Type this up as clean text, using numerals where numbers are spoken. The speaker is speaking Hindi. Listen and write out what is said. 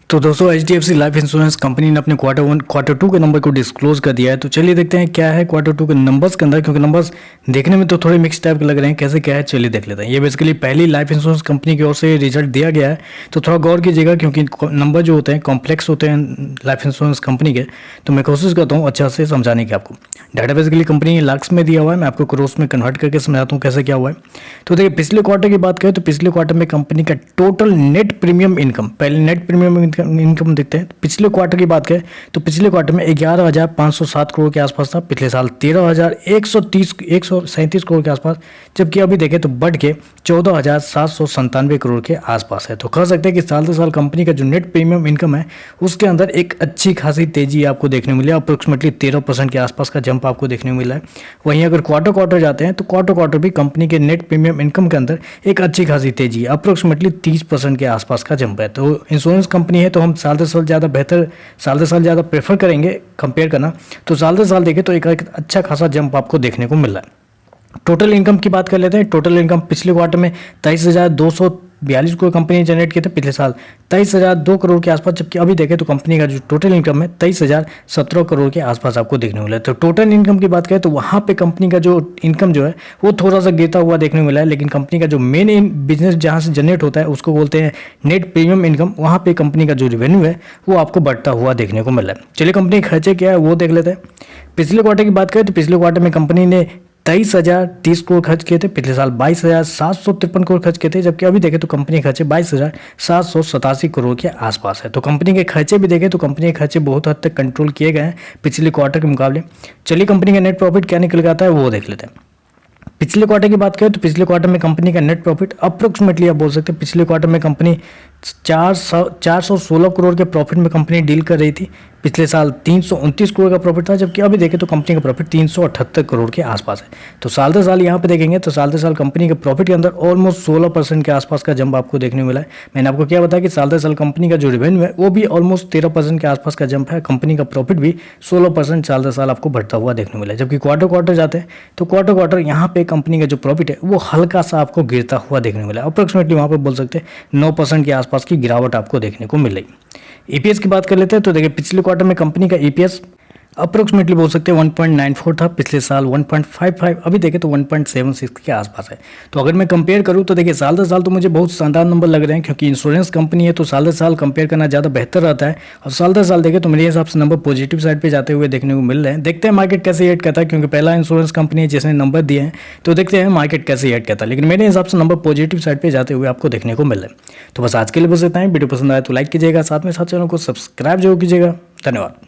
तो दोस्तों एचडीएफसी लाइफ इंश्योरेंस कंपनी ने अपने क्वार्टर टू के नंबर को डिस्क्लोज कर दिया है। तो चलिए देखते हैं क्या है क्वार्टर टू के नंबर्स के अंदर, क्योंकि नंबर्स देखने में तो थोड़े मिक्स टाइप के लग रहे हैं। कैसे क्या है चलिए देख लेते हैं। ये बेसिकली पहली लाइफ इंश्योरेंस कंपनी की ओर से रिजल्ट दिया गया है, तो थोड़ा गौर कीजिएगा क्योंकि नंबर जो होते हैं कॉम्प्लेक्स होते हैं लाइफ इंश्योरेंस कंपनी के। तो मैं कोशिश करता हूँ अच्छा से समझाने की आपको। डाटा बेसिकली कंपनी लाख्स में दिया हुआ है, मैं आपको क्रोर्स में कन्वर्ट करके समझाता हूँ कैसे क्या हुआ है। तो देखिए पिछले क्वार्टर की बात करें तो पिछले क्वार्टर में कंपनी का टोटल नेट प्रीमियम इनकम, पहले नेट प्रीमियम इनकम देखते हैं। पिछले क्वार्टर की बात करें तो पिछले क्वार्टर में 11,507 करोड़ के आसपास था, पिछले साल 13,137 करोड़ के आसपास, जबकि अभी देखें तो बढ़ के 14,797 करोड़ के आसपास है। तो कह सकते हैं कि साल से साल कंपनी का जो नेट प्रीमियम इनकम है उसके अंदर एक अच्छी खासी तेजी आपको देखने मिली है। अप्रोक्सीमेटली 13% के आसपास का जंप आपको देखने को मिला है। वहीं अगर क्वार्टर जाते हैं तो क्वार्टर भी कंपनी के नेट प्रीमियम इनकम के अंदर एक अच्छी खासी तेजी है, अप्रोक्सीमेटली 30% के आसपास का जंप है। तो इंश्योरेंस कंपनी है तो हम साल से साल ज़्यादा बेहतर, साल से साल ज़्यादा प्रेफर करेंगे कंपेयर करना। तो साल से साल देखें तो एक अच्छा खासा जंप आपको देखने को मिल रहा है। टोटल इनकम की बात कर लेते हैं। टोटल इनकम पिछले क्वार्टर में 23,242 करोड़ कंपनी ने जनरेट किए थे, पिछले साल 23,002 करोड़ के आसपास, जबकि अभी देखें तो कंपनी का जो टोटल इनकम है 23,017 करोड़ के आसपास आपको देखने को मिला है। तो टोटल इनकम की बात करें तो वहाँ पे कंपनी का जो इनकम जो है वो थोड़ा सा गिरता हुआ देखने को मिला है, लेकिन कंपनी का जो मेन बिजनेस जहाँ से जनरेट होता है उसको बोलते हैं नेट प्रीमियम इनकम, वहाँ पे कंपनी का जो रेवेन्यू है वो आपको बढ़ता हुआ देखने को मिल रहा है। चलिए कंपनी खर्चे क्या है वो देख लेते हैं। पिछले क्वार्टर की बात करें तो पिछले क्वार्टर में कंपनी ने 23,030 करोड़ खर्च किए थे, पिछले साल 22,753 करोड़ खर्च किए थे, जबकि अभी देखें तो कंपनी के खर्चे 22,787 करोड़ के आसपास है। तो कंपनी के खर्चे भी देखें तो कंपनी के खर्चे बहुत हद तक कंट्रोल किए गए हैं पिछले क्वार्टर के मुकाबले। चलिए कंपनी का नेट प्रॉफिट क्या निकल के आता है वो देख लेते हैं। पिछले क्वार्टर की बात करें तो पिछले क्वार्टर में कंपनी का नेट प्रॉफिट अप्रोक्सीमेटली आप बोल सकते हैं पिछले क्वार्टर में कंपनी 416 करोड़ के प्रॉफिट में कंपनी डील कर रही थी। पिछले साल 329 करोड़ का प्रॉफिट था, जबकि अभी देखें तो कंपनी का प्रॉफिट 378 करोड़ के आसपास है। तो साल से साल यहाँ पे देखेंगे तो साल से साल कंपनी के प्रॉफिट के अंदर ऑलमोस्ट 16% के आसपास का जंप आपको देखने को मिला है। मैंने आपको क्या बताया कि साल से साल कंपनी का जो रेवेन्यू है वो भी ऑलमोस्ट 13% के आसपास का जंप है। कंपनी का प्रॉफिट भी 16% साल से साल आपको बढ़ता हुआ देखने को मिला है। जबकि क्वार्टर जाते हैं तो क्वार्टर यहाँ पे कंपनी का जो प्रॉफिट है वो हल्का सा आपको गिरता हुआ देखने को मिला है। अप्रोक्सीमेटली वहाँ पर बोल सकते हैं 9% के आसपास की गिरावट आपको देखने को मिल रही। ईपीएस की बात कर लेते हैं तो देखिए पिछले क्वार्टर में कंपनी का ईपीएस अप्रोक्सीमेटली बोल सकते हैं 1.94 था, पिछले साल 1.55, अभी देखें तो 1.76 के आसपास है। तो अगर मैं कंपेयर करूं तो देखिए साल से साल तो मुझे बहुत शानदार नंबर लग रहे हैं, क्योंकि इंश्योरेंस कंपनी है तो साल से साल कंपेयर करना ज़्यादा बेहतर रहता है। और साल से साल देखें तो मेरे हिसाब से नंबर पॉजिटिव साइड पर जाते हुए देखने को मिल रहे हैं। देखते हैं मार्केट कैसे एड करता है, क्योंकि पहला इंश्योरेंस कंपनी है जिसने नंबर दिए हैं, तो देखते हैं मार्केट कैसे एड करता है। लेकिन मेरे हिसाब से नंबर पॉजिटिव साइड पर जाते हुए आपको देखने को मिल रहा है। तो बस आज के लिए बस इतना ही। वीडियो पसंद आए तो लाइक कीजिएगा, साथ में साथ चैनल को सब्सक्राइब जरूर कीजिएगा। धन्यवाद।